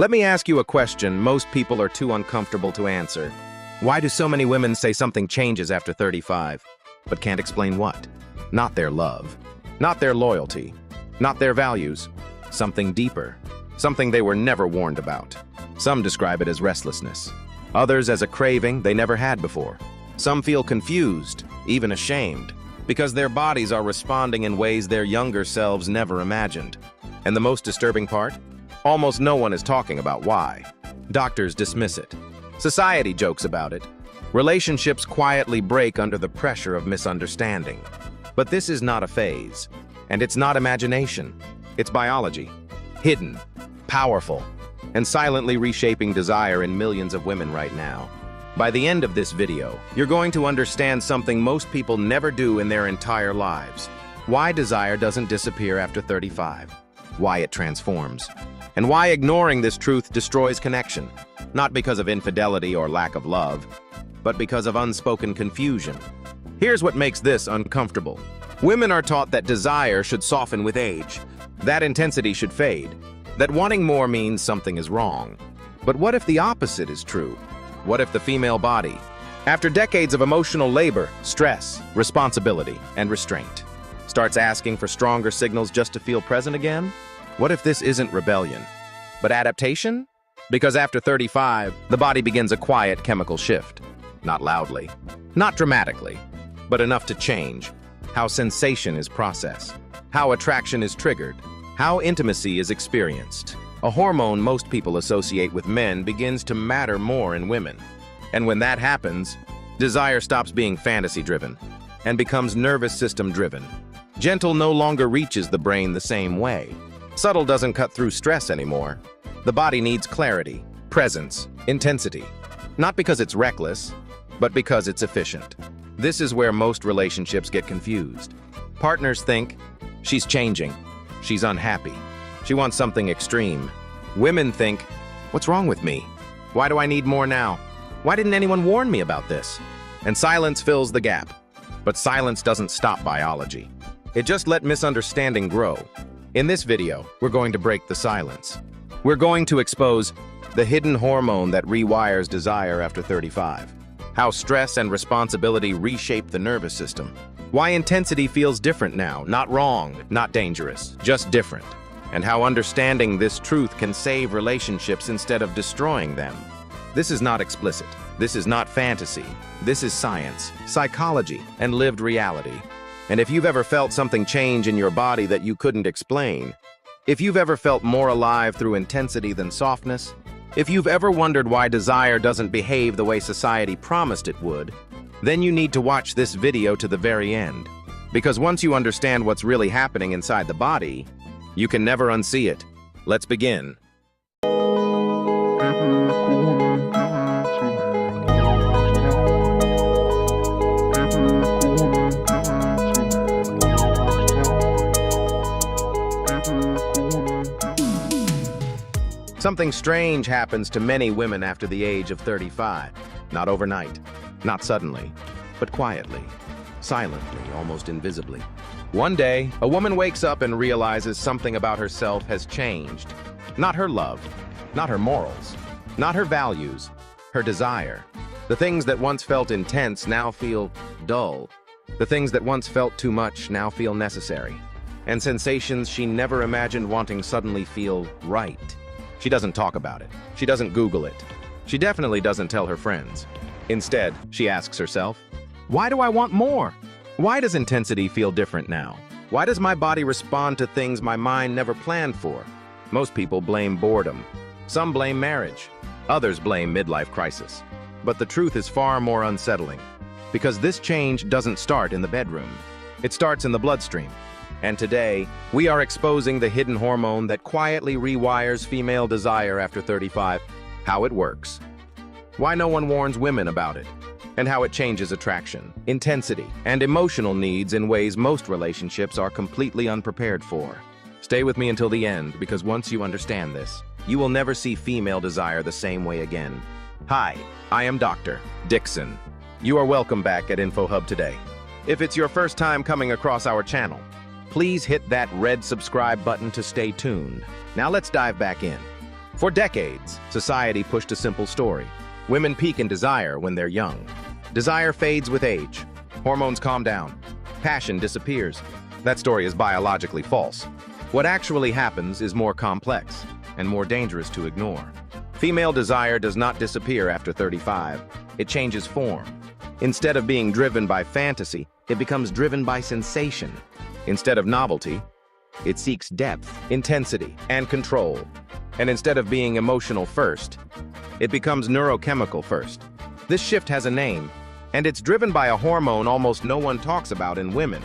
Let me ask you a question most people are too uncomfortable to answer. Why do so many women say something changes after 35, but can't explain what? Not their love, not their loyalty, not their values. Something deeper, something they were never warned about. Some describe it as restlessness, others as a craving they never had before. Some feel confused, even ashamed, because their bodies are responding in ways their younger selves never imagined. And the most disturbing part? Almost no one is talking about why. Doctors dismiss it. Society jokes about it. Relationships quietly break under the pressure of misunderstanding. But this is not a phase, and it's not imagination. It's biology, hidden, powerful, and silently reshaping desire in millions of women right now. By the end of this video, you're going to understand something most people never do in their entire lives. Why desire doesn't disappear after 35. Why it transforms. And why ignoring this truth destroys connection. Not because of infidelity or lack of love, but because of unspoken confusion. Here's what makes this uncomfortable. Women are taught that desire should soften with age, that intensity should fade, that wanting more means something is wrong. But what if the opposite is true? What if the female body, after decades of emotional labor, stress, responsibility, and restraint, starts asking for stronger signals just to feel present again? What if this isn't rebellion, but adaptation? Because after 35, the body begins a quiet chemical shift. Not loudly, not dramatically, but enough to change how sensation is processed, how attraction is triggered, how intimacy is experienced. A hormone most people associate with men begins to matter more in women. And when that happens, desire stops being fantasy-driven and becomes nervous system-driven. Gentle no longer reaches the brain the same way. Subtle doesn't cut through stress anymore. The body needs clarity, presence, intensity. Not because it's reckless, but because it's efficient. This is where most relationships get confused. Partners think, she's changing, she's unhappy, she wants something extreme. Women think, what's wrong with me? Why do I need more now? Why didn't anyone warn me about this? And silence fills the gap. But silence doesn't stop biology. It just let misunderstanding grow. In this video, we're going to break the silence. We're going to expose the hidden hormone that rewires desire after 35. How stress and responsibility reshape the nervous system. Why intensity feels different now, not wrong, not dangerous, just different. And how understanding this truth can save relationships instead of destroying them. This is not explicit. This is not fantasy. This is science, psychology, and lived reality. And if you've ever felt something change in your body that you couldn't explain, if you've ever felt more alive through intensity than softness, if you've ever wondered why desire doesn't behave the way society promised it would, then you need to watch this video to the very end. Because once you understand what's really happening inside the body, you can never unsee it. Let's begin. Something strange happens to many women after the age of 35. Not overnight, not suddenly, but quietly, silently, almost invisibly. One day, a woman wakes up and realizes something about herself has changed. Not her love, not her morals, not her values, her desire. The things that once felt intense now feel dull. The things that once felt too much now feel necessary. And sensations she never imagined wanting suddenly feel right. She doesn't talk about it. She doesn't Google it. She definitely doesn't tell her friends. Instead, she asks herself, why do I want more? Why does intensity feel different now? Why does my body respond to things my mind never planned for? Most people blame boredom. Some blame marriage. Others blame midlife crisis. But the truth is far more unsettling. Because this change doesn't start in the bedroom. It starts in the bloodstream. And today, we are exposing the hidden hormone that quietly rewires female desire after 35, how it works, why no one warns women about it, and how it changes attraction, intensity, and emotional needs in ways most relationships are completely unprepared for. Stay with me until the end, because once you understand this, you will never see female desire the same way again. Hi, I am Dr. Dixon. You are welcome back at InfoHub today. If it's your first time coming across our channel, please hit that red subscribe button to stay tuned. Now let's dive back in. For decades, society pushed a simple story. Women peak in desire when they're young. Desire fades with age. Hormones calm down. Passion disappears. That story is biologically false. What actually happens is more complex and more dangerous to ignore. Female desire does not disappear after 35. It changes form. Instead of being driven by fantasy, it becomes driven by sensation. Instead of novelty, it seeks depth, intensity, and control. And instead of being emotional first, it becomes neurochemical first. This shift has a name, and it's driven by a hormone almost no one talks about in women.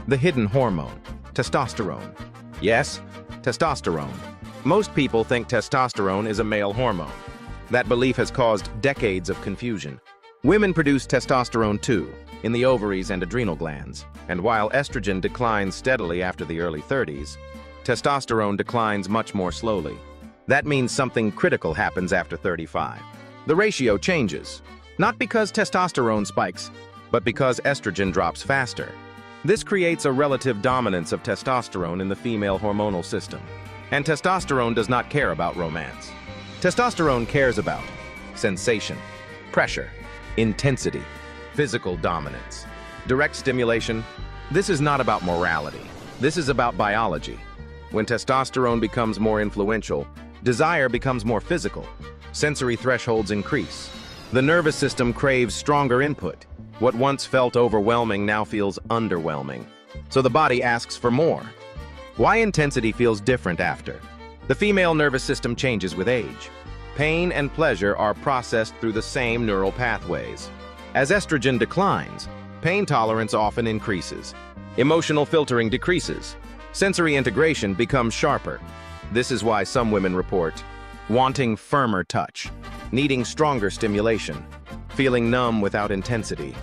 The hidden hormone, testosterone. Yes, testosterone. Most people think testosterone is a male hormone. That belief has caused decades of confusion. Women produce testosterone too, in the ovaries and adrenal glands. And while estrogen declines steadily after the early 30s, testosterone declines much more slowly. That means something critical happens after 35. The ratio changes, not because testosterone spikes, but because estrogen drops faster. This creates a relative dominance of testosterone in the female hormonal system. And testosterone does not care about romance. Testosterone cares about sensation, pressure, intensity, physical dominance, direct stimulation. This is not about morality. This is about biology. When testosterone becomes more influential, desire becomes more physical. Sensory thresholds increase. The nervous system craves stronger input. What once felt overwhelming now feels underwhelming. So the body asks for more. Why intensity feels different after? The female nervous system changes with age. Pain and pleasure are processed through the same neural pathways. As estrogen declines, pain tolerance often increases. Emotional filtering decreases. Sensory integration becomes sharper. This is why some women report wanting firmer touch, needing stronger stimulation, feeling numb without intensity.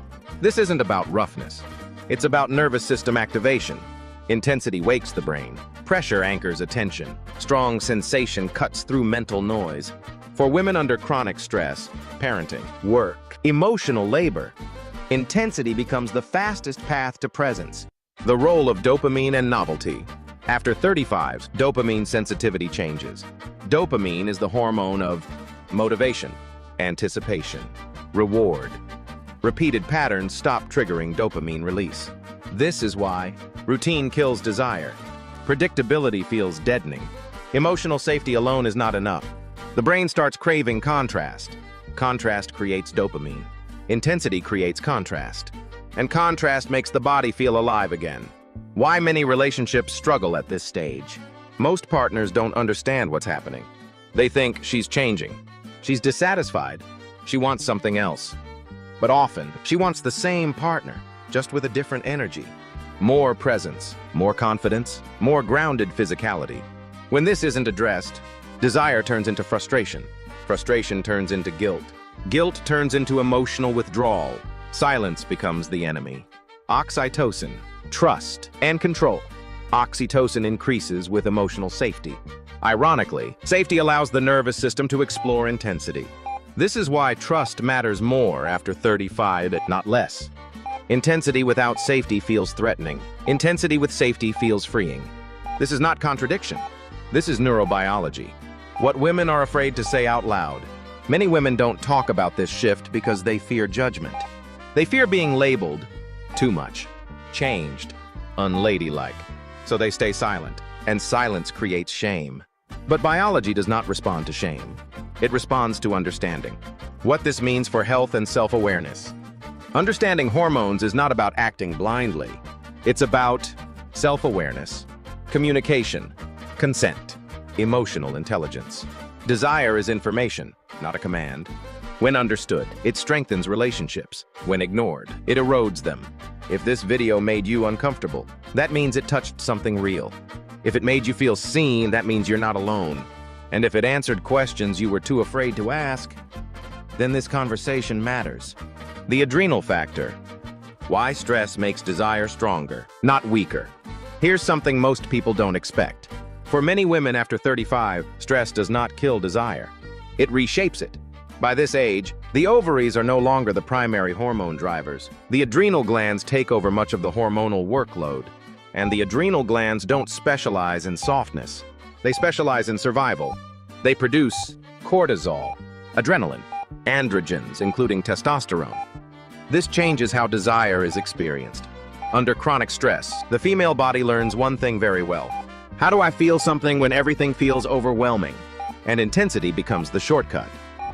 This isn't about roughness. It's about nervous system activation. Intensity wakes the brain. Pressure anchors attention. Strong sensation cuts through mental noise. For women under chronic stress, parenting, work, emotional labor, intensity becomes the fastest path to presence. The role of dopamine and novelty. After 35s, dopamine sensitivity changes. Dopamine is the hormone of motivation, anticipation, reward. Repeated patterns stop triggering dopamine release. This is why routine kills desire. Predictability feels deadening. Emotional safety alone is not enough. The brain starts craving contrast. Contrast creates dopamine. Intensity creates contrast. And contrast makes the body feel alive again. Why many relationships struggle at this stage? Most partners don't understand what's happening. They think she's changing. She's dissatisfied. She wants something else. But often, she wants the same partner, just with a different energy. More presence, more confidence, more grounded physicality. When this isn't addressed, desire turns into frustration. Frustration turns into guilt. Guilt turns into emotional withdrawal. Silence becomes the enemy. Oxytocin, trust, and control. Oxytocin increases with emotional safety. Ironically, safety allows the nervous system to explore intensity. This is why trust matters more after 35, not less. Intensity without safety feels threatening. Intensity with safety feels freeing. This is not contradiction. This is neurobiology. What women are afraid to say out loud. Many women don't talk about this shift because they fear judgment. They fear being labeled too much, changed, unladylike. So they stay silent, and silence creates shame. But biology does not respond to shame. It responds to understanding. What this means for health and self-awareness. Understanding hormones is not about acting blindly. It's about self-awareness, communication, consent, emotional intelligence. Desire is information, not a command. When understood, it strengthens relationships. When ignored, it erodes them. If this video made you uncomfortable, that means it touched something real. If it made you feel seen, that means you're not alone. And if it answered questions you were too afraid to ask, then this conversation matters. The adrenal factor. Why stress makes desire stronger, not weaker. Here's something most people don't expect. For many women after 35, stress does not kill desire. It reshapes it. By this age, the ovaries are no longer the primary hormone drivers. The adrenal glands take over much of the hormonal workload. And the adrenal glands don't specialize in softness. They specialize in survival. They produce cortisol, adrenaline, androgens, including testosterone. This changes how desire is experienced. Under chronic stress, the female body learns one thing very well. How do I feel something when everything feels overwhelming? And intensity becomes the shortcut.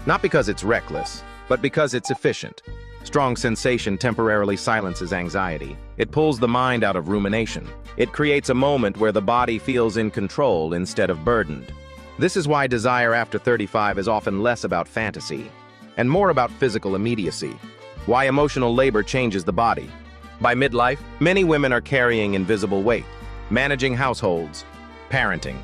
Not because it's reckless, but because it's efficient. Strong sensation temporarily silences anxiety. It pulls the mind out of rumination. It creates a moment where the body feels in control instead of burdened. This is why desire after 35 is often less about fantasy and more about physical immediacy. Why emotional labor changes the body. By midlife, many women are carrying invisible weight, managing households, parenting,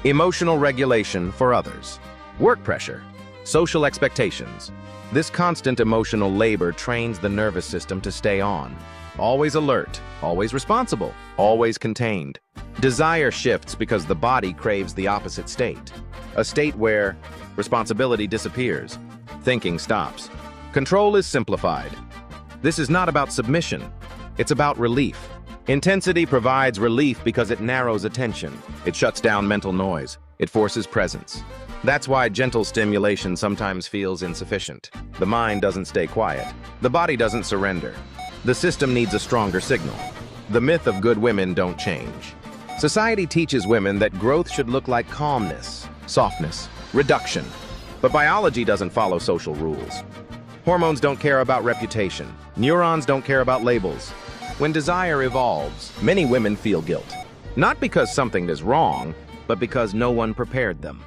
emotional regulation for others, work pressure, social expectations. This constant emotional labor trains the nervous system to stay on, always alert, always responsible, always contained. Desire shifts because the body craves the opposite state, a state where responsibility disappears, thinking stops, control is simplified. This is not about submission, it's about relief. Intensity provides relief because it narrows attention. It shuts down mental noise. It forces presence. That's why gentle stimulation sometimes feels insufficient. The mind doesn't stay quiet. The body doesn't surrender. The system needs a stronger signal. The myth of good women don't change. Society teaches women that growth should look like calmness, softness, reduction. But biology doesn't follow social rules. Hormones don't care about reputation. Neurons don't care about labels. When desire evolves, many women feel guilt. Not because something is wrong, but because no one prepared them.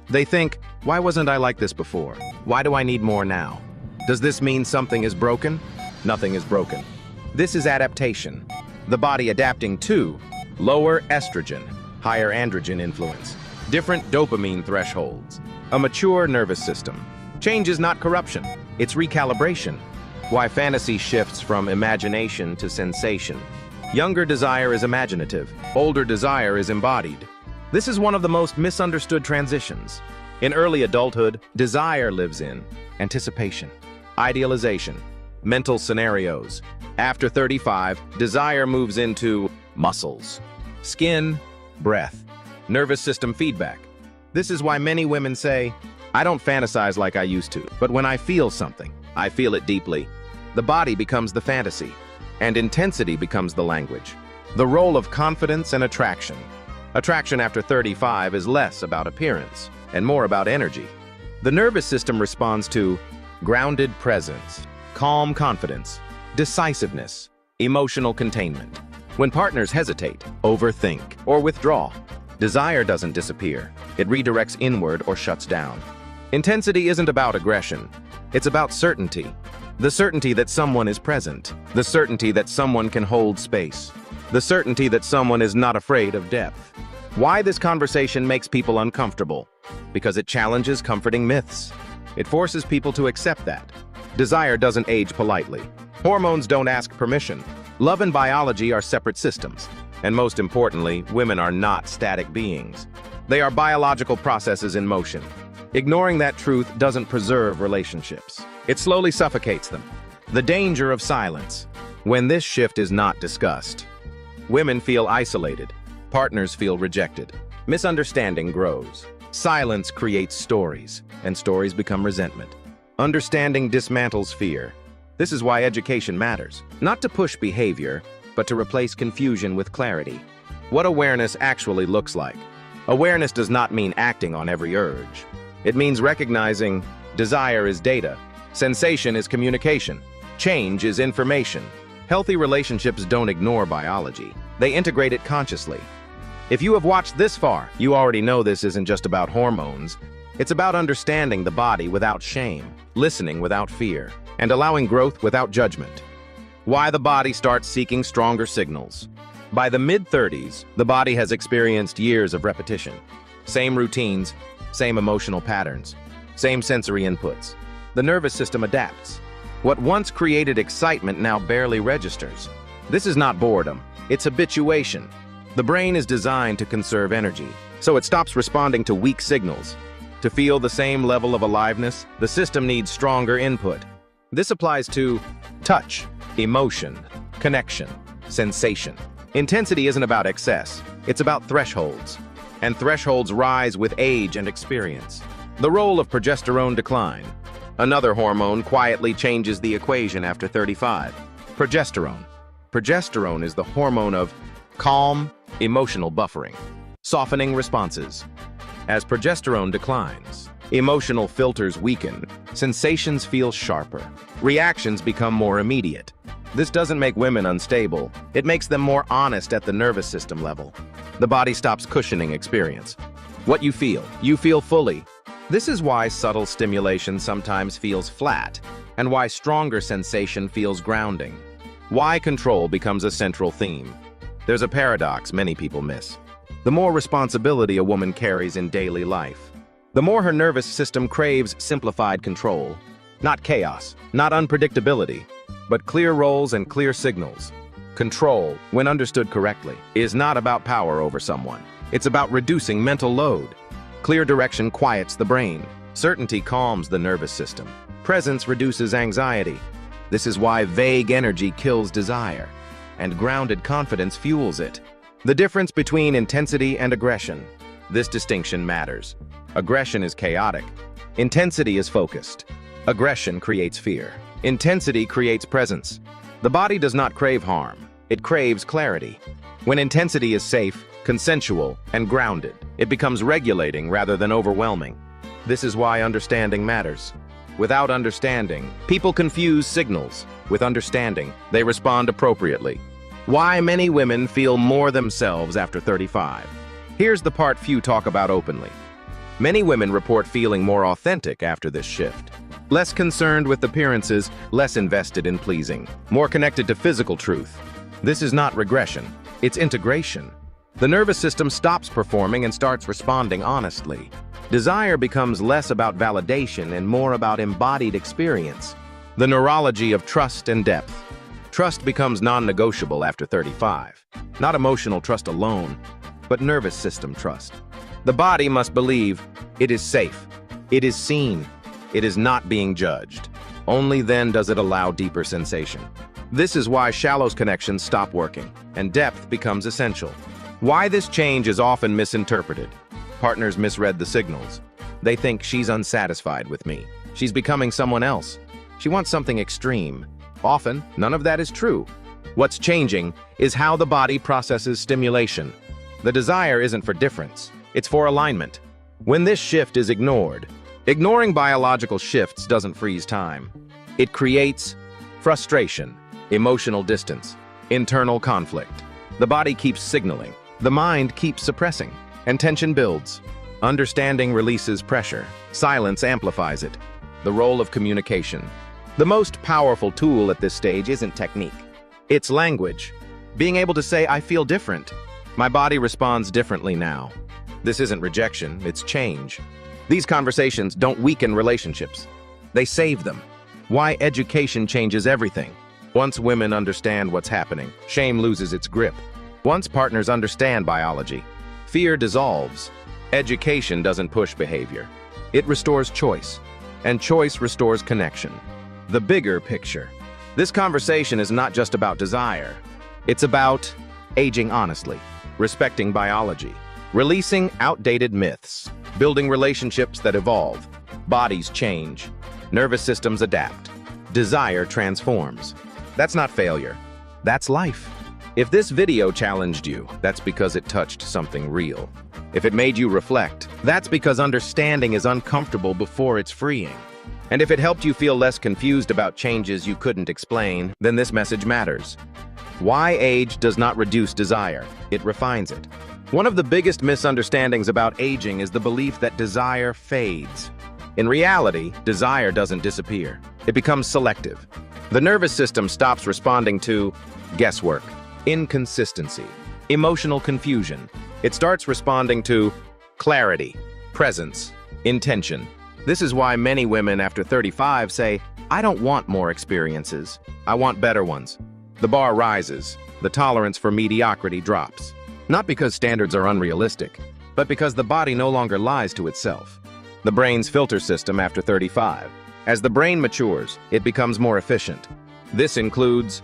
They think, why wasn't I like this before? Why do I need more now? Does this mean something is broken? Nothing is broken. This is adaptation. The body adapting to lower estrogen, higher androgen influence, different dopamine thresholds, a mature nervous system. Change is not corruption, it's recalibration. Why fantasy shifts from imagination to sensation. Younger desire is imaginative, older desire is embodied. This is one of the most misunderstood transitions. In early adulthood, desire lives in anticipation, idealization, mental scenarios. After 35, desire moves into muscles, skin, breath, nervous system feedback. This is why many women say, I don't fantasize like I used to, but when I feel something, I feel it deeply. The body becomes the fantasy, and intensity becomes the language. The role of confidence and attraction. Attraction after 35 is less about appearance and more about energy. The nervous system responds to grounded presence, calm confidence, decisiveness, emotional containment. When partners hesitate, overthink, or withdraw, desire doesn't disappear. It redirects inward or shuts down. Intensity isn't about aggression. It's about certainty. The certainty that someone is present. The certainty that someone can hold space. The certainty that someone is not afraid of depth. Why this conversation makes people uncomfortable? Because it challenges comforting myths. It forces people to accept that desire doesn't age politely. Hormones don't ask permission. Love and biology are separate systems. And most importantly, women are not static beings. They are biological processes in motion. Ignoring that truth doesn't preserve relationships. It slowly suffocates them. The danger of silence. When this shift is not discussed, women feel isolated. Partners feel rejected. Misunderstanding grows. Silence creates stories, and stories become resentment. Understanding dismantles fear. This is why education matters. Not to push behavior, but to replace confusion with clarity. What awareness actually looks like. Awareness does not mean acting on every urge. It means recognizing desire is data, sensation is communication, change is information. Healthy relationships don't ignore biology. They integrate it consciously. If you have watched this far, you already know this isn't just about hormones. It's about understanding the body without shame, listening without fear, and allowing growth without judgment. Why the body starts seeking stronger signals. By the mid-30s, the body has experienced years of repetition. Same routines, same emotional patterns, same sensory inputs. The nervous system adapts. What once created excitement now barely registers. This is not boredom, it's habituation. The brain is designed to conserve energy, so it stops responding to weak signals. To feel the same level of aliveness, the system needs stronger input. This applies to touch, emotion, connection, sensation. Intensity isn't about excess, it's about thresholds. and thresholds rise with age and experience. The role of progesterone decline. Another hormone quietly changes the equation after 35. Progesterone. Progesterone is the hormone of calm, emotional buffering, softening responses. As progesterone declines, emotional filters weaken, sensations feel sharper, reactions become more immediate. This doesn't make women unstable, it makes them more honest at the nervous system level. The body stops cushioning experience. What you feel fully. This is why subtle stimulation sometimes feels flat, and why stronger sensation feels grounding. Why control becomes a central theme. There's a paradox many people miss. The more responsibility a woman carries in daily life, the more her nervous system craves simplified control. Not chaos, not unpredictability, but clear roles and clear signals. Control, when understood correctly, is not about power over someone. It's about reducing mental load. Clear direction quiets the brain. Certainty calms the nervous system. Presence reduces anxiety. This is why vague energy kills desire, and grounded confidence fuels it. The difference between intensity and aggression. This distinction matters. Aggression is chaotic. Intensity is focused. Aggression creates fear. Intensity creates presence. The body does not crave harm. It craves clarity. When intensity is safe, consensual, and grounded, it becomes regulating rather than overwhelming. This is why understanding matters. Without understanding, people confuse signals. With understanding, they respond appropriately. Why many women feel more themselves after 35. Here's the part few talk about openly. Many women report feeling more authentic after this shift. Less concerned with appearances, less invested in pleasing, more connected to physical truth. This is not regression, it's integration. The nervous system stops performing and starts responding honestly. Desire becomes less about validation and more about embodied experience. The neurology of trust and depth. Trust becomes non-negotiable after 35. Not emotional trust alone, but nervous system trust. The body must believe it is safe, it is seen, it is not being judged. Only then does it allow deeper sensation. This is why shallow connections stop working, and depth becomes essential. Why this change is often misinterpreted. Partners misread the signals. They think she's unsatisfied with me. She's becoming someone else. She wants something extreme. Often, none of that is true. What's changing is how the body processes stimulation. The desire isn't for difference, it's for alignment. When this shift is ignored, ignoring biological shifts doesn't freeze time. It creates frustration, emotional distance, internal conflict. The body keeps signaling, the mind keeps suppressing, and tension builds. Understanding releases pressure, silence amplifies it. The role of communication. The most powerful tool at this stage isn't technique. It's language. Being able to say, I feel different. My body responds differently now. This isn't rejection, it's change. These conversations don't weaken relationships. They save them. Why education changes everything. Once women understand what's happening, shame loses its grip. Once partners understand biology, fear dissolves. Education doesn't push behavior. It restores choice, and choice restores connection. The bigger picture. This conversation is not just about desire. It's about aging honestly, respecting biology, releasing outdated myths, building relationships that evolve. Bodies change, nervous systems adapt, desire transforms. That's not failure, that's life. If this video challenged you, that's because it touched something real. If it made you reflect, that's because understanding is uncomfortable before it's freeing. And if it helped you feel less confused about changes you couldn't explain, then this message matters. Why age does not reduce desire, it refines it. One of the biggest misunderstandings about aging is the belief that desire fades. In reality, desire doesn't disappear. It becomes selective. The nervous system stops responding to guesswork, inconsistency, emotional confusion. It starts responding to clarity, presence, intention. This is why many women after 35 say, I don't want more experiences. I want better ones. The bar rises. The tolerance for mediocrity drops. Not because standards are unrealistic, but because the body no longer lies to itself. The brain's filter system after 35. As the brain matures, it becomes more efficient. This includes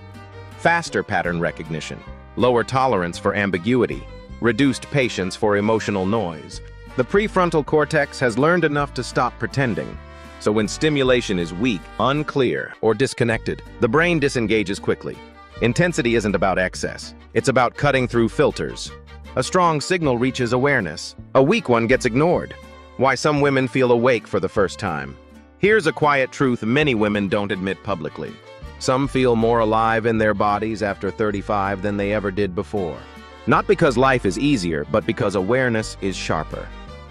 faster pattern recognition, lower tolerance for ambiguity, reduced patience for emotional noise. The prefrontal cortex has learned enough to stop pretending. So when stimulation is weak, unclear, or disconnected, the brain disengages quickly. Intensity isn't about excess. It's about cutting through filters. A strong signal reaches awareness. A weak one gets ignored. Why some women feel awake for the first time. Here's a quiet truth many women don't admit publicly. Some feel more alive in their bodies after 35 than they ever did before. Not because life is easier, but because awareness is sharper.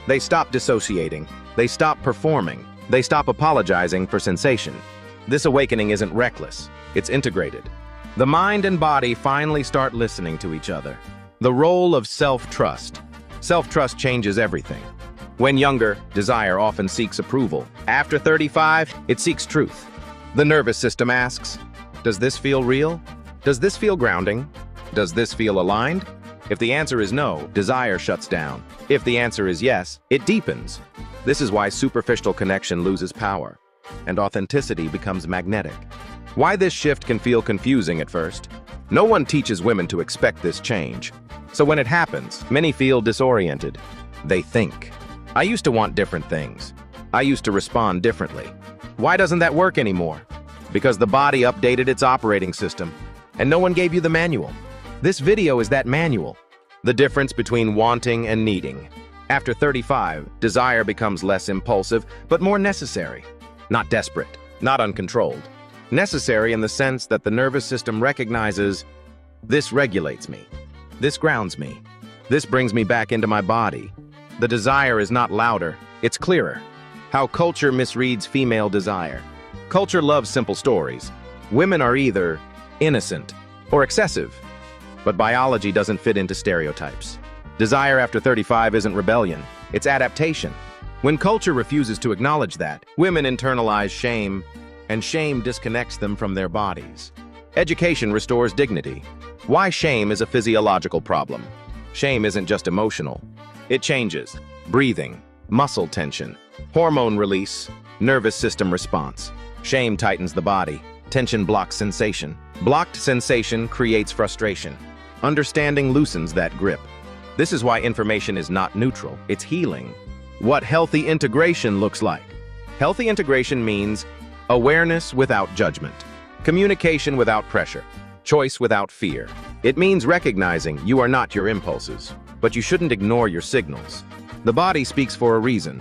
They stop dissociating. They stop performing. They stop apologizing for sensation. This awakening isn't reckless. It's integrated. The mind and body finally start listening to each other. The role of self-trust. Self-trust changes everything. When younger, desire often seeks approval. After 35, it seeks truth. The nervous system asks, does this feel real? Does this feel grounding? Does this feel aligned? If the answer is no, desire shuts down. If the answer is yes, it deepens. This is why superficial connection loses power, and authenticity becomes magnetic. Why this shift can feel confusing at first? No one teaches women to expect this change. So when it happens, many feel disoriented. They think, I used to want different things. I used to respond differently. Why doesn't that work anymore? Because the body updated its operating system, and no one gave you the manual. This video is that manual. The difference between wanting and needing. After 35, desire becomes less impulsive, but more necessary. Not desperate, not uncontrolled. Necessary in the sense that the nervous system recognizes, this regulates me. This grounds me. This brings me back into my body. The desire is not louder, it's clearer. How culture misreads female desire. Culture loves simple stories. Women are either innocent or excessive. But biology doesn't fit into stereotypes. Desire after 35 isn't rebellion, it's adaptation. When culture refuses to acknowledge that, women internalize shame, and shame disconnects them from their bodies. Education restores dignity. Why shame is a physiological problem. Shame isn't just emotional. It changes breathing, muscle tension, hormone release, nervous system response. Shame tightens the body. Tension blocks sensation. Blocked sensation creates frustration. Understanding loosens that grip. This is why information is not neutral, it's healing. What healthy integration looks like. Healthy integration means awareness without judgment, communication without pressure, choice without fear. It means recognizing you are not your impulses, but you shouldn't ignore your signals. The body speaks for a reason.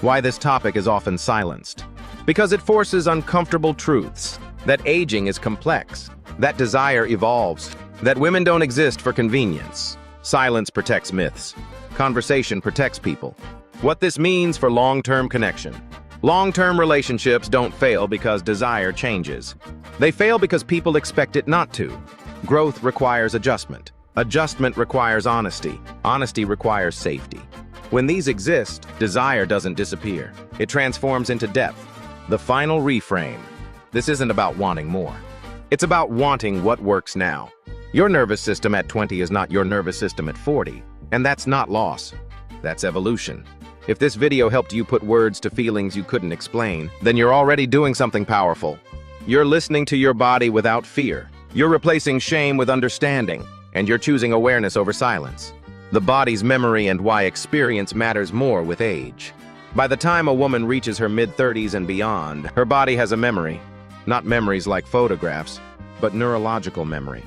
Why this topic is often silenced. Because it forces uncomfortable truths, that aging is complex, that desire evolves, that women don't exist for convenience. Silence protects myths. Conversation protects people. What this means for long-term connection. Long-term relationships don't fail because desire changes. They fail because people expect it not to. Growth requires adjustment. Adjustment requires honesty. Honesty requires safety. When these exist, desire doesn't disappear. It transforms into depth. The final reframe. This isn't about wanting more. It's about wanting what works now. Your nervous system at 20 is not your nervous system at 40, and that's not loss. That's evolution. If this video helped you put words to feelings you couldn't explain, then you're already doing something powerful. You're listening to your body without fear. You're replacing shame with understanding, and you're choosing awareness over silence. The body's memory and why experience matters more with age. By the time a woman reaches her mid-30s and beyond, her body has a memory. Not memories like photographs, but neurological memory.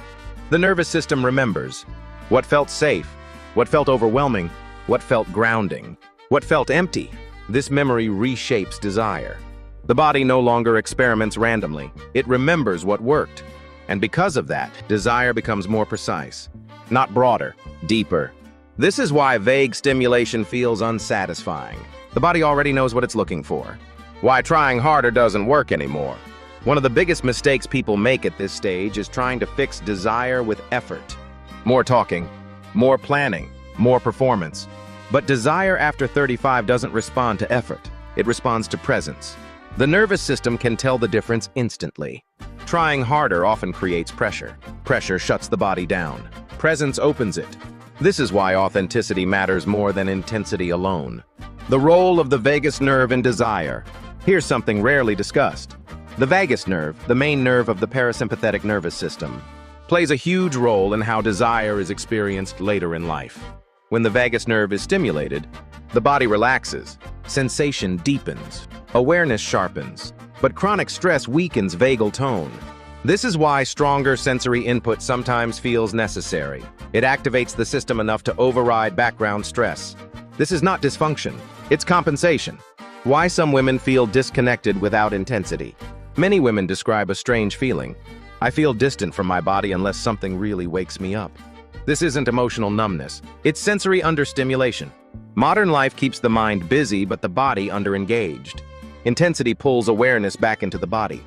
The nervous system remembers what felt safe, what felt overwhelming, what felt grounding, what felt empty. This memory reshapes desire. The body no longer experiments randomly. It remembers what worked. And because of that, desire becomes more precise, not broader, deeper. This is why vague stimulation feels unsatisfying. The body already knows what it's looking for. Why trying harder doesn't work anymore. One of the biggest mistakes people make at this stage is trying to fix desire with effort. More talking, more planning, more performance. But desire after 35 doesn't respond to effort. It responds to presence. The nervous system can tell the difference instantly. Trying harder often creates pressure. Pressure shuts the body down. Presence opens it. This is why authenticity matters more than intensity alone. The role of the vagus nerve in desire. Here's something rarely discussed. The vagus nerve, the main nerve of the parasympathetic nervous system, plays a huge role in how desire is experienced later in life. When the vagus nerve is stimulated, the body relaxes, sensation deepens, awareness sharpens, but chronic stress weakens vagal tone. This is why stronger sensory input sometimes feels necessary. It activates the system enough to override background stress. This is not dysfunction, it's compensation. Why some women feel disconnected without intensity. Many women describe a strange feeling. I feel distant from my body unless something really wakes me up. This isn't emotional numbness, it's sensory understimulation. Modern life keeps the mind busy but the body underengaged. Intensity pulls awareness back into the body.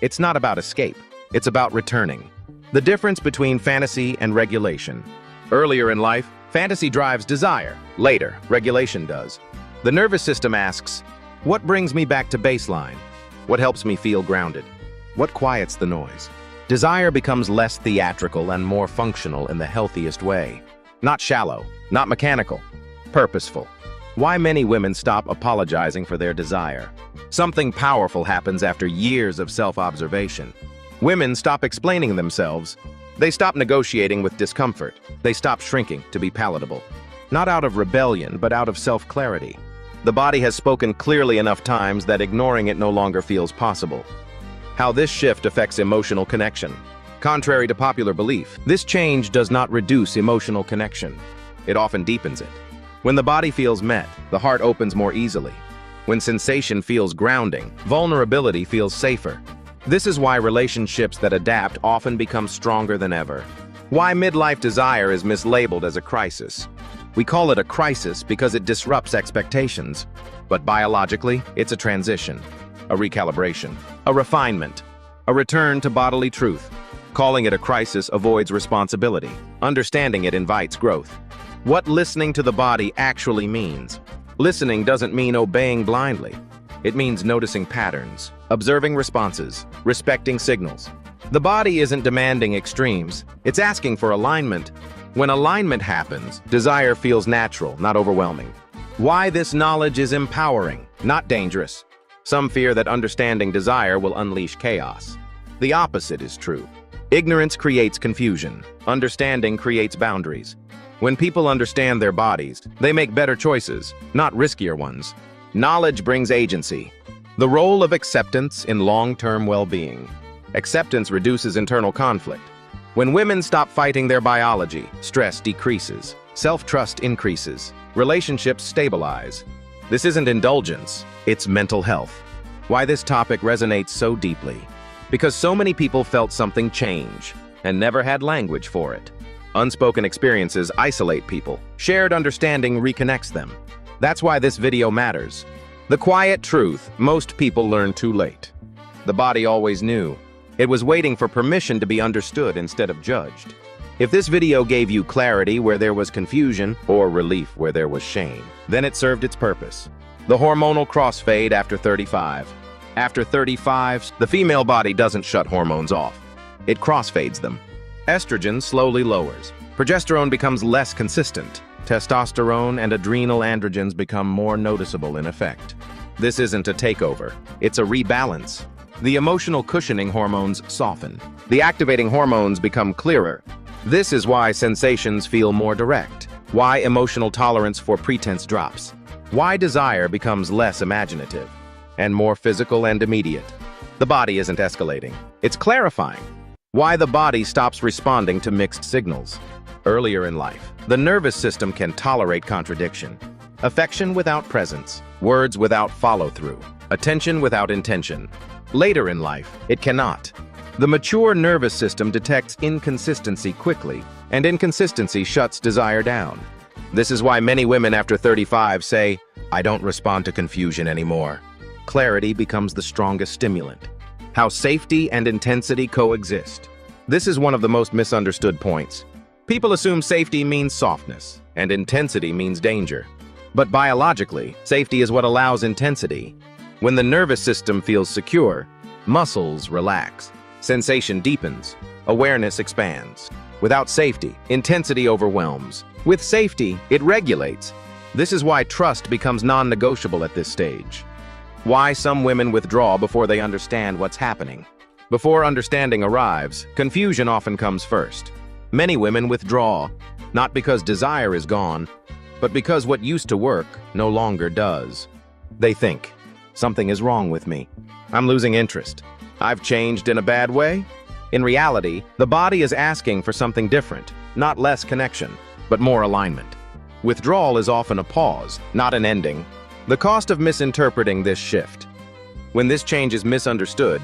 It's not about escape, it's about returning. The difference between fantasy and regulation. Earlier in life, fantasy drives desire. Later, regulation does. The nervous system asks, what brings me back to baseline? What helps me feel grounded? What quiets the noise? Desire becomes less theatrical and more functional in the healthiest way. Not shallow, not mechanical, purposeful. Why many women stop apologizing for their desire. Something powerful happens after years of self-observation. Women stop explaining themselves. They stop negotiating with discomfort. They stop shrinking to be palatable. Not out of rebellion, but out of self-clarity. The body has spoken clearly enough times that ignoring it no longer feels possible. How this shift affects emotional connection. Contrary to popular belief, this change does not reduce emotional connection. It often deepens it. When the body feels met, the heart opens more easily. When sensation feels grounding, vulnerability feels safer. This is why relationships that adapt often become stronger than ever. Why midlife desire is mislabeled as a crisis. We call it a crisis because it disrupts expectations. But biologically, it's a transition, a recalibration, a refinement, a return to bodily truth. Calling it a crisis avoids responsibility. Understanding it invites growth. What listening to the body actually means. Listening doesn't mean obeying blindly. It means noticing patterns, observing responses, respecting signals. The body isn't demanding extremes, it's asking for alignment. When alignment happens, desire feels natural, not overwhelming. Why this knowledge is empowering, not dangerous. Some fear that understanding desire will unleash chaos. The opposite is true. Ignorance creates confusion. Understanding creates boundaries. When people understand their bodies, they make better choices, not riskier ones. Knowledge brings agency. The role of acceptance in long-term well-being. Acceptance reduces internal conflict. When women stop fighting their biology, stress decreases, self-trust increases, relationships stabilize. This isn't indulgence, it's mental health. Why this topic resonates so deeply? Because so many people felt something change and never had language for it. Unspoken experiences isolate people. Shared understanding reconnects them. That's why this video matters. The quiet truth, most people learn too late. The body always knew. It was waiting for permission to be understood instead of judged. If this video gave you clarity where there was confusion or relief where there was shame, then it served its purpose. The hormonal crossfade after 35. After 35, the female body doesn't shut hormones off. It crossfades them. Estrogen slowly lowers. Progesterone becomes less consistent. Testosterone and adrenal androgens become more noticeable in effect. This isn't a takeover, it's a rebalance. The emotional cushioning hormones soften. The activating hormones become clearer. This is why sensations feel more direct. Why emotional tolerance for pretense drops. Why desire becomes less imaginative and more physical and immediate. The body isn't escalating, it's clarifying. Why the body stops responding to mixed signals. Earlier in life, the nervous system can tolerate contradiction. Affection without presence, words without follow-through, attention without intention. Later in life, it cannot. The mature nervous system detects inconsistency quickly, and inconsistency shuts desire down. This is why many women after 35 say, "I don't respond to confusion anymore." Clarity becomes the strongest stimulant. How safety and intensity coexist. This is one of the most misunderstood points. People assume safety means softness, and intensity means danger. But biologically, safety is what allows intensity. When the nervous system feels secure, muscles relax, sensation deepens, awareness expands. Without safety, intensity overwhelms. With safety, it regulates. This is why trust becomes non-negotiable at this stage. Why some women withdraw before they understand what's happening. Before understanding arrives, confusion often comes first. Many women withdraw, not because desire is gone, but because what used to work no longer does. They think, something is wrong with me. I'm losing interest. I've changed in a bad way? In reality, the body is asking for something different, not less connection, but more alignment. Withdrawal is often a pause, not an ending. The cost of misinterpreting this shift. When this change is misunderstood,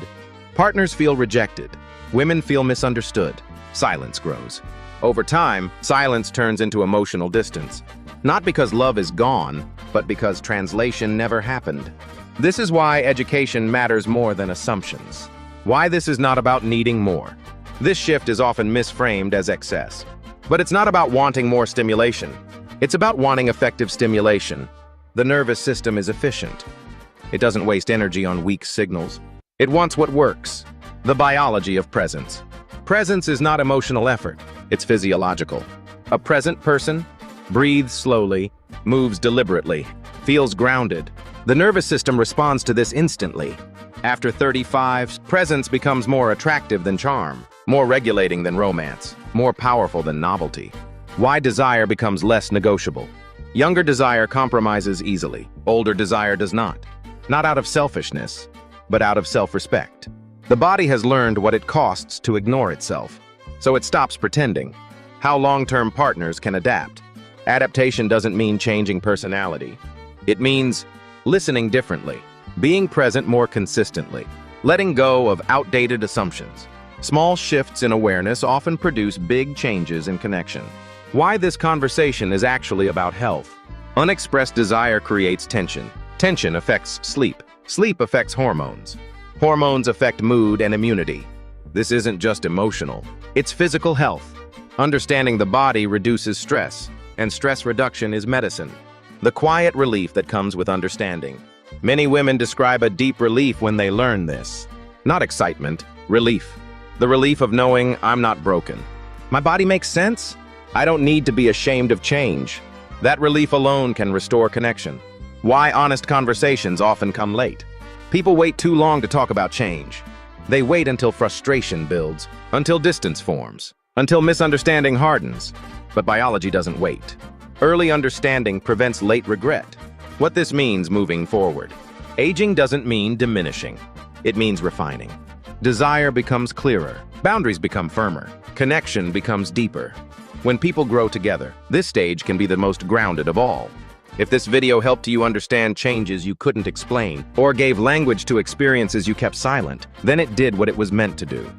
partners feel rejected. Women feel misunderstood. Silence grows. Over time, silence turns into emotional distance. Not because love is gone, but because translation never happened. This is why education matters more than assumptions. Why this is not about needing more. This shift is often misframed as excess. But it's not about wanting more stimulation. It's about wanting effective stimulation. The nervous system is efficient. It doesn't waste energy on weak signals. It wants what works. The biology of presence. Presence is not emotional effort. It's physiological. A present person breathes slowly, moves deliberately, feels grounded. The nervous system responds to this instantly. After 35, presence becomes more attractive than charm, more regulating than romance, more powerful than novelty. Why desire becomes less negotiable. Younger desire compromises easily. Older desire does not. Not out of selfishness, but out of self-respect. The body has learned what it costs to ignore itself, so it stops pretending. How long-term partners can adapt. Adaptation doesn't mean changing personality. It means listening differently, being present more consistently, letting go of outdated assumptions. Small shifts in awareness often produce big changes in connection. Why this conversation is actually about health. Unexpressed desire creates tension. Tension affects sleep. Sleep affects hormones. Hormones affect mood and immunity. This isn't just emotional, it's physical health. Understanding the body reduces stress, and stress reduction is medicine. The quiet relief that comes with understanding. Many women describe a deep relief when they learn this. Not excitement, relief. The relief of knowing I'm not broken. My body makes sense? I don't need to be ashamed of change. That relief alone can restore connection. Why honest conversations often come late. People wait too long to talk about change. They wait until frustration builds, until distance forms, until misunderstanding hardens. But biology doesn't wait. Early understanding prevents late regret. What this means moving forward. Aging doesn't mean diminishing. It means refining. Desire becomes clearer. Boundaries become firmer. Connection becomes deeper. When people grow together, this stage can be the most grounded of all. If this video helped you understand changes you couldn't explain, or gave language to experiences you kept silent, then it did what it was meant to do.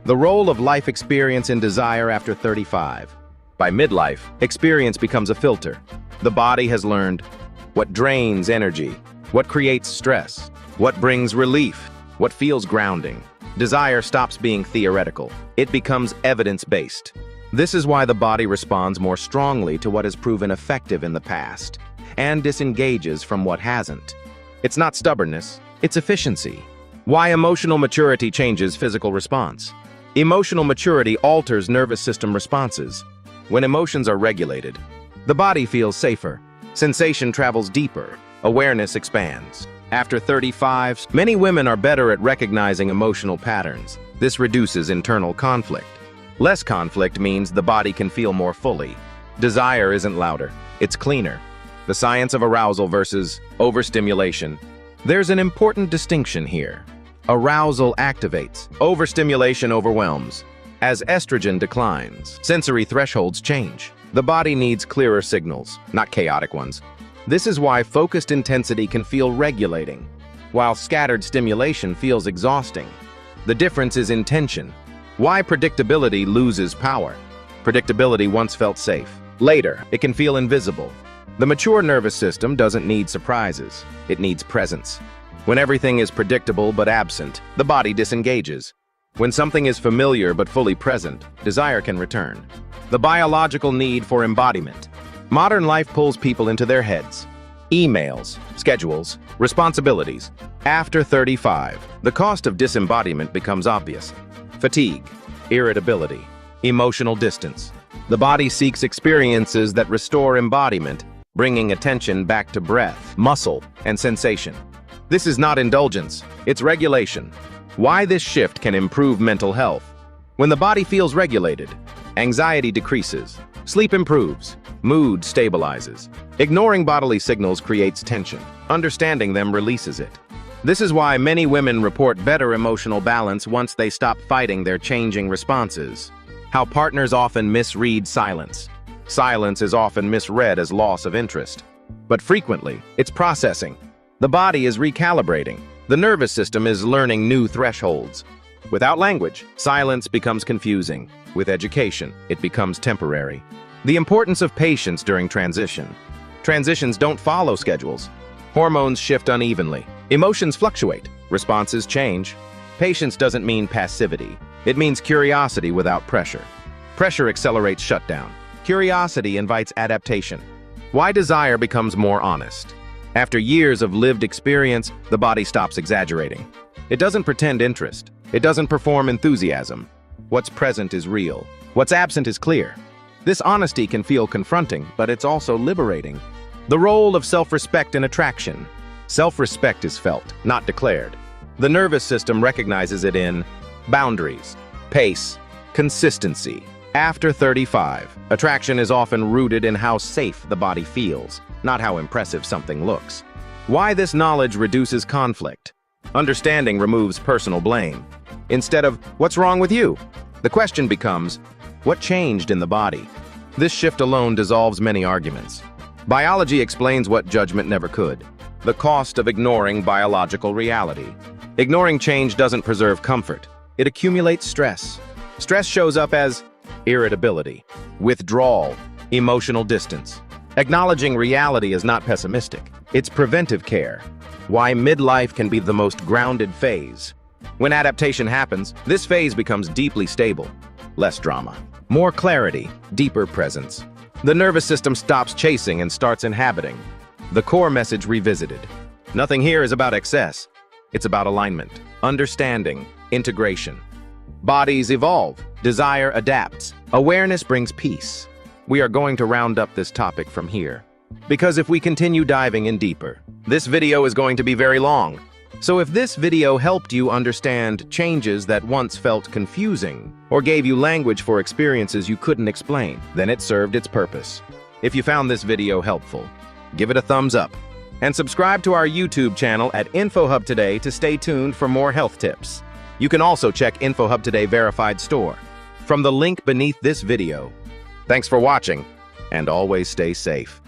The role of life experience in desire after 35. By midlife, experience becomes a filter. The body has learned what drains energy, what creates stress, what brings relief, what feels grounding. Desire stops being theoretical. It becomes evidence-based. This is why the body responds more strongly to what has proven effective in the past, and disengages from what hasn't. It's not stubbornness, it's efficiency. Why emotional maturity changes physical response. Emotional maturity alters nervous system responses. When emotions are regulated, the body feels safer. Sensation travels deeper. Awareness expands. After 35, many women are better at recognizing emotional patterns. This reduces internal conflict. Less conflict means the body can feel more fully. Desire isn't louder, it's cleaner. The science of arousal versus overstimulation. There's an important distinction here. Arousal activates. Overstimulation overwhelms. As estrogen declines, sensory thresholds change. The body needs clearer signals, not chaotic ones. This is why focused intensity can feel regulating, while scattered stimulation feels exhausting. The difference is intention. Why predictability loses power. Predictability once felt safe. Later, it can feel invisible. The mature nervous system doesn't need surprises. It needs presence. When everything is predictable but absent, the body disengages. When something is familiar but fully present, desire can return. The biological need for embodiment. Modern life pulls people into their heads. Emails, schedules, responsibilities. After 35, the cost of disembodiment becomes obvious. Fatigue, irritability, emotional distance. The body seeks experiences that restore embodiment, bringing attention back to breath, muscle, and sensation. This is not indulgence, it's regulation. Why this shift can improve mental health. When the body feels regulated, Anxiety decreases. Sleep improves. Mood stabilizes. Ignoring bodily signals creates tension. Understanding them releases it. This is why many women report better emotional balance once they stop fighting their changing responses. How partners often misread silence. Silence is often misread as loss of interest. But frequently, it's processing. The body is recalibrating. The nervous system is learning new thresholds. Without language, silence becomes confusing. With education, it becomes temporary. The importance of patience during transition. Transitions don't follow schedules. Hormones shift unevenly. Emotions fluctuate. Responses change. Patience doesn't mean passivity. It means curiosity without pressure. Pressure accelerates shutdown. Curiosity invites adaptation. Why desire becomes more honest. After years of lived experience, the body stops exaggerating. It doesn't pretend interest. It doesn't perform enthusiasm. What's present is real. What's absent is clear. This honesty can feel confronting, but it's also liberating. The role of self-respect in attraction. Self-respect is felt, not declared. The nervous system recognizes it in boundaries, pace, consistency. After 35, attraction is often rooted in how safe the body feels, not how impressive something looks. Why this knowledge reduces conflict. Understanding removes personal blame. Instead of, "What's wrong with you?" the question becomes, "What changed in the body?" This shift alone dissolves many arguments. Biology explains what judgment never could. The cost of ignoring biological reality. Ignoring change doesn't preserve comfort. It accumulates stress. Stress shows up as irritability, withdrawal, emotional distance. Acknowledging reality is not pessimistic. It's preventive care. Why midlife can be the most grounded phase. When adaptation happens, this phase becomes deeply stable. Less drama. More clarity, deeper presence. The nervous system stops chasing and starts inhabiting. The core message revisited. Nothing here is about excess. It's about alignment, understanding, integration. Bodies evolve, desire adapts, awareness brings peace. We are going to round up this topic from here. Because if we continue diving in deeper, this video is going to be very long. So if this video helped you understand changes that once felt confusing, or gave you language for experiences you couldn't explain, then it served its purpose. If you found this video helpful, give it a thumbs up, and subscribe to our YouTube channel at InfoHub Today to stay tuned for more health tips. You can also check InfoHub Today verified store from the link beneath this video. Thanks for watching, and always stay safe.